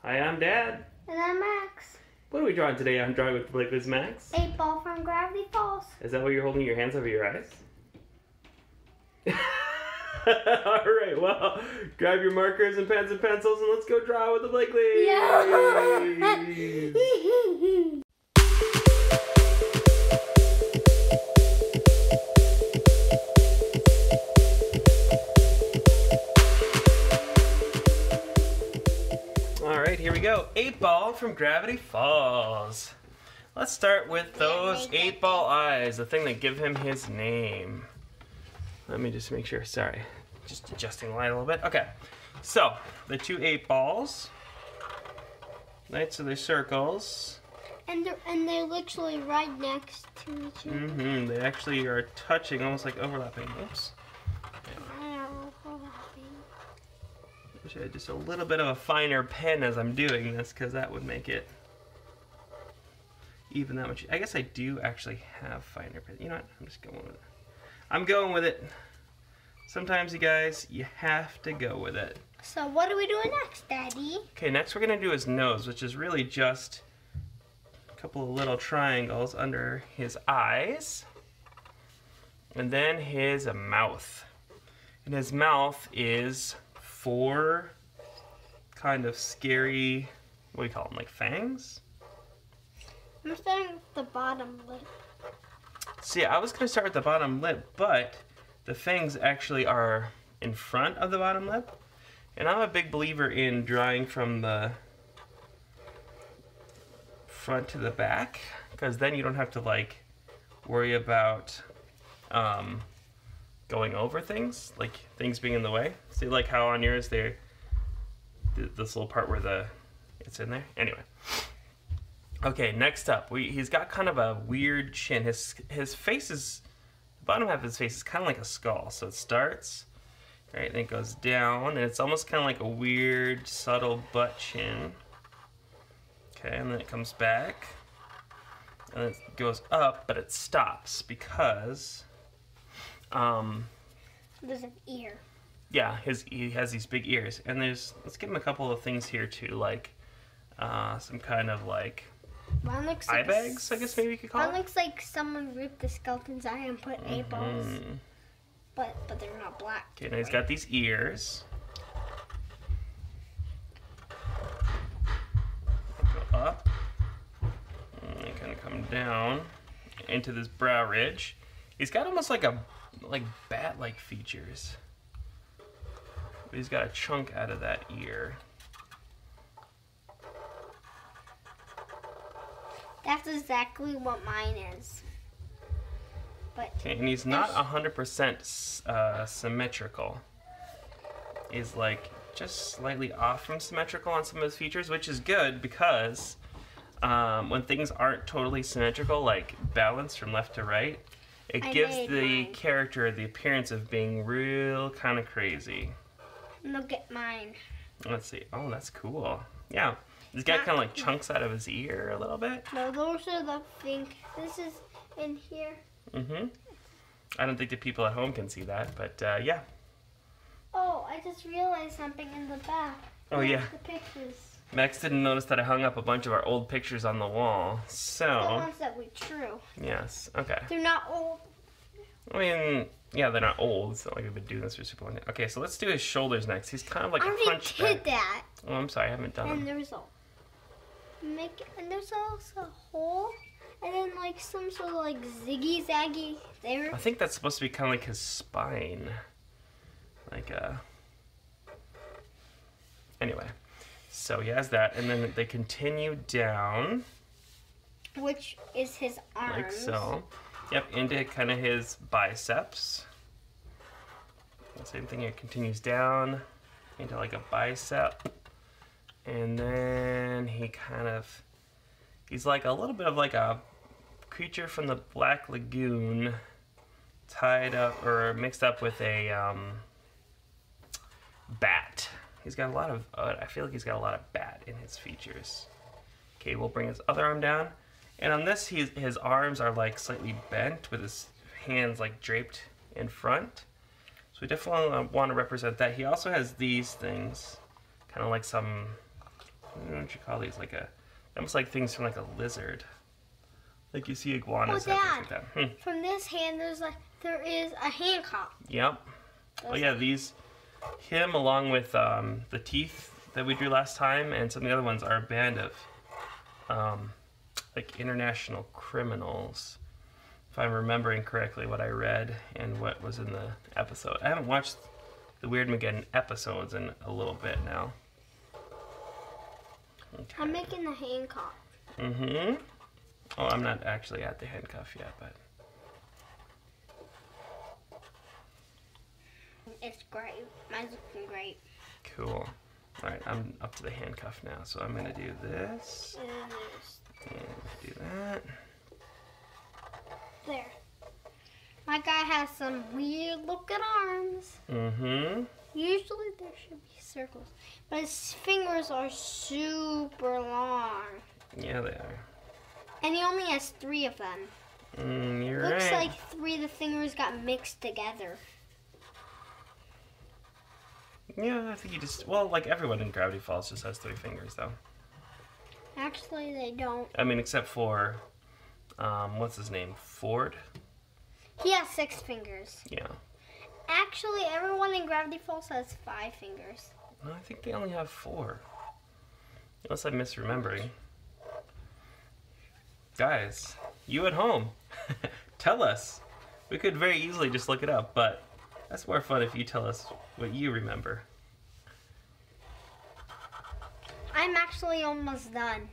Hi, I'm Dad. And I'm Max. What are we drawing today on Drawing with Blake with Max? 8 Ball from Gravity Falls. Is that why you're holding your hands over your eyes? Alright, well, grab your markers and pens and pencils and let's go draw with the Blakely! Yeah. Alright, here we go. 8 Ball from Gravity Falls. Let's start with those 8 ball eyes, the thing that give him his name. Let me just make sure, sorry. Just adjusting the light a little bit. Okay, so the two 8 balls. Right, so they're circles. And they're literally right next to each other. Mm-hmm, they actually are touching, almost like overlapping. Oops. Wish I had just a little bit of a finer pen as I'm doing this, because that would make it even that much. I guess I do actually have finer pen. You know what? I'm just going with it. I'm going with it. Sometimes, you guys, you have to go with it. So what are we doing next, Daddy? Okay, next we're going to do his nose, which is really just a couple of little triangles under his eyes. And then his mouth. And his mouth is 4 kind of scary, what do you call them, like fangs? I'm starting with the bottom lip. See, I was going to start with the bottom lip, but the fangs actually are in front of the bottom lip. And I'm a big believer in drawing from the front to the back, because then you don't have to like worry about going over things, like things being in the way. See, like how on yours this little part where it's in there. Anyway. Okay, next up, he's got kind of a weird chin. His face is, the bottom half of his face is kind of like a skull. So it starts, right, and it goes down, and it's almost kind of like a weird, subtle butt chin. Okay, and then it comes back, and it goes up, but it stops because, There's an ear. yeah, he has these big ears, and let's give him a couple of things here too, like some kind of like One looks eye like bags, I guess maybe you could call One it. looks like someone ripped the skeleton's eye and put 8 balls, but they're not black. Okay, now he's got these ears. Go up, and they kind of come down into this brow ridge. He's got almost like bat-like features. But he's got a chunk out of that ear. That's exactly what mine is. But Okay, and he's not 100% symmetrical. He's like just slightly off from symmetrical on some of his features, which is good because when things aren't totally symmetrical, like balanced from left to right, it gives the character the appearance of being real kind of crazy. Look at mine. Let's see. Oh, that's cool. Yeah. He's got kind of like chunks out of his ear a little bit. No, those are the thing. This is in here. Mm-hmm. I don't think the people at home can see that, but yeah. Oh, I just realized something in the back. Oh, yeah. The pictures. Max didn't notice that I hung up a bunch of our old pictures on the wall, The so... ones that we drew. Yes, okay. They're not old. I mean, yeah, they're not old. It's not like we've been doing this for super long. Okay, so let's do his shoulders next. He's kind of like a I already hunchback. did that. Oh, I'm sorry, I haven't done And them. there's also a hole, and then like some sort of like ziggy zaggy there. I think that's supposed to be kind of like his spine. Like, Anyway, so he has that, and then they continue down. Which is his arms. Like so. Yep, into kind of his biceps. The same thing, it continues down into like a bicep. And then he's like a little bit of like a creature from the Black Lagoon tied up or mixed up with a bat. He's got a lot of, I feel like he's got a lot of bat in his features. Okay, we'll bring his other arm down. And on this, his arms are like slightly bent with his hands like draped in front. So we definitely want to represent that. He also has these things, kind of like some I don't know what you call these, like almost like things from like a lizard. Like you see iguanas and things like that. From this hand, there is a handcuff. Yep. Oh yeah, him along with the teeth that we drew last time and some of the other ones are a band of like international criminals. If I'm remembering correctly what I read and what was in the episode. I haven't watched the Weirdmaggedon episodes in a little bit now. Okay. I'm making the handcuff. Mm-hmm. Oh, I'm not actually at the handcuff yet, but... It's great. Mine's looking great. Cool. Alright, I'm up to the handcuff now, so I'm going to do this. And do that. There. My guy has some weird looking arms. Mm-hmm. Usually there should be circles, but his fingers are super long. Yeah, they are. And he only has 3 of them. You're Looks right. like 3 of the fingers got mixed together. Yeah, I think he just... Well, like everyone in Gravity Falls just has 3 fingers, though. Actually, they don't. I mean, except for... what's his name? Ford? He has 6 fingers. Yeah. Actually, everyone in Gravity Falls has 5 fingers. No, I think they only have 4. Unless I'm misremembering. Guys, you at home, tell us. We could very easily just look it up, but that's more fun if you tell us what you remember. I'm actually almost done.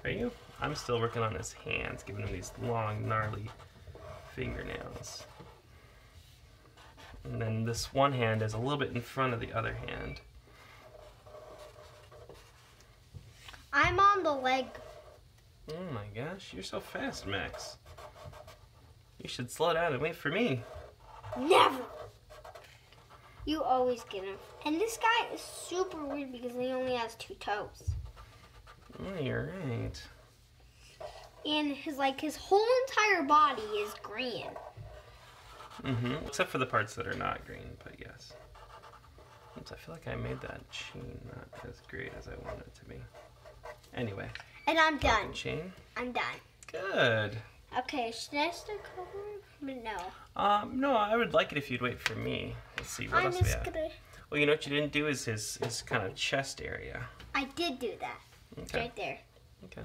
Are you? I'm still working on his hands, giving him these long, gnarly fingernails. And then this one hand is a little bit in front of the other hand. I'm on the leg. Oh my gosh, you're so fast, Max. You should slow down and wait for me. Never! You always get him. And this guy is super weird because he only has 2 toes. Oh, you're right. And his whole entire body is green. Mm-hmm. Except for the parts that are not green, but yes. Oops, I feel like I made that chain not as great as I wanted it to be. Anyway. And I'm done. Chain. I'm done. Good. Okay, should I start coloring? But no. No, I would like it if you'd wait for me. Let's see, what I'm else do we just have? gonna... Well, you know what you didn't do is his kind of chest area. I did do that. It's Okay. right there. Okay.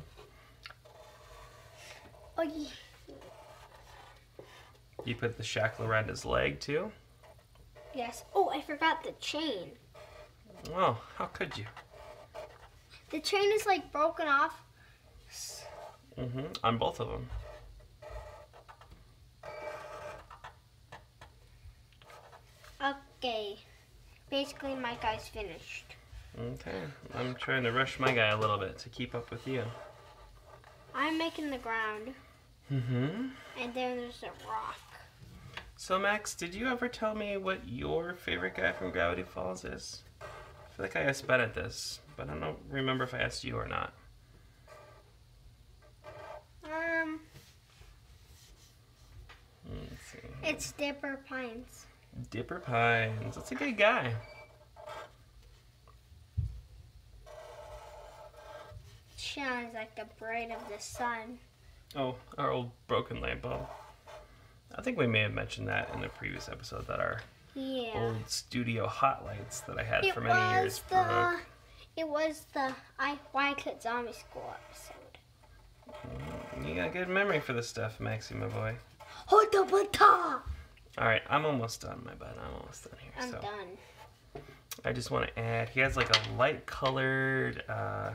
Oh, yeah. You put the shackle around his leg, too? Yes. Oh, I forgot the chain. Oh, how could you? The chain is like broken off. Mm-hmm. On both of them. Okay. Basically, my guy's finished. Okay. I'm trying to rush my guy a little bit to keep up with you. I'm making the ground. Mm-hmm. And then there's a rock. So, Max, did you ever tell me what your favorite guy from Gravity Falls is? I feel like I asked Ben at this, but I don't remember if I asked you or not. Let's see. It's Dipper Pines. Dipper Pines. That's a good guy. Shines like the bright of the sun. Oh, our old broken light bulb. I think we may have mentioned that in a previous episode that our old studio hot lights that I had for many years broke. It was the Why Could Zombie School episode. You got a good memory for this stuff, Maxie, my boy. Alright, I'm almost done, my bud. I'm almost done here. I'm done. I just want to add, he has like a light colored kind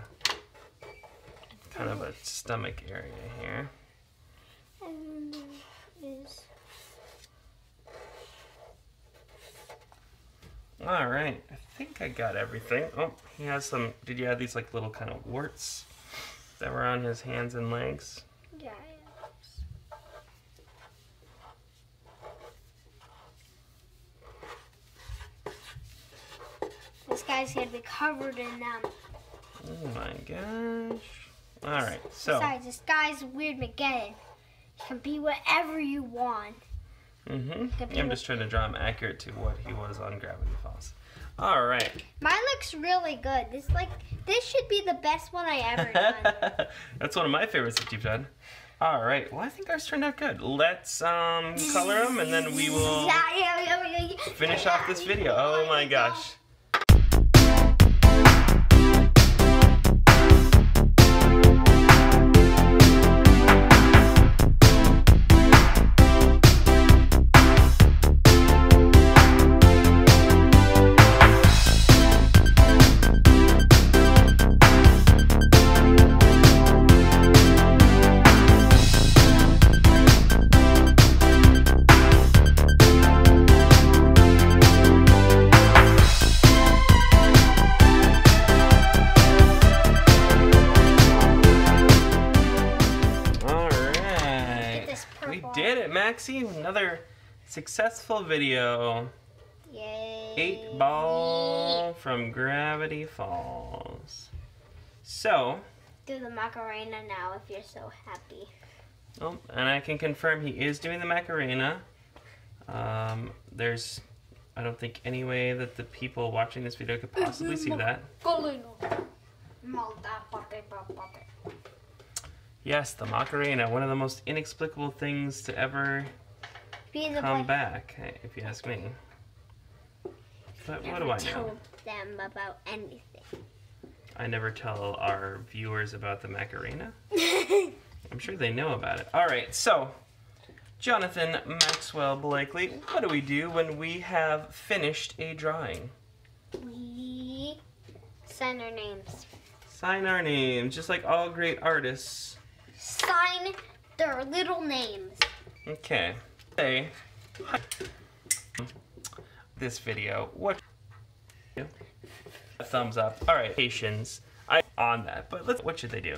of a stomach area here. And there is... Alright, I think I got everything. Oh, he has some, did you add these like little kind of warts that were on his hands and legs? Yeah. This guy's gonna be covered in them. Oh my gosh. Alright, so. Besides, this guy's Weirdmaggedon. He can be whatever you want. I'm just trying to draw him accurate to what he was on Gravity Falls. All right. Mine looks really good. This should be the best one I ever done. That's one of my favorites that you've done. All right. Well, I think ours turned out good. Let's color them, and then we will finish off this video. Oh my gosh. Did it, Maxie? Another successful video. Yay. 8 Ball from Gravity Falls. So, do the Macarena now if you're so happy. Oh, and I can confirm he is doing the Macarena. There's, I don't think, any way that the people watching this video could possibly see that. Yes, the Macarena, one of the most inexplicable things to ever come back, if you ask me. But what do I know? Tell them about anything. I never tell our viewers about the Macarena. I'm sure they know about it. All right, so Jonathan Maxwell Blakely, what do we do when we have finished a drawing? We sign our names. Sign our names, just like all great artists. Sign their little names. Okay. Say this video. What? A thumbs up. All right. Patience. I on that, but what should they do?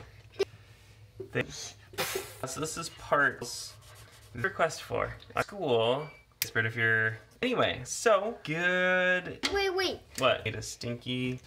So this is part request for school. If you're anyway. So good. Wait. What? Need a stinky.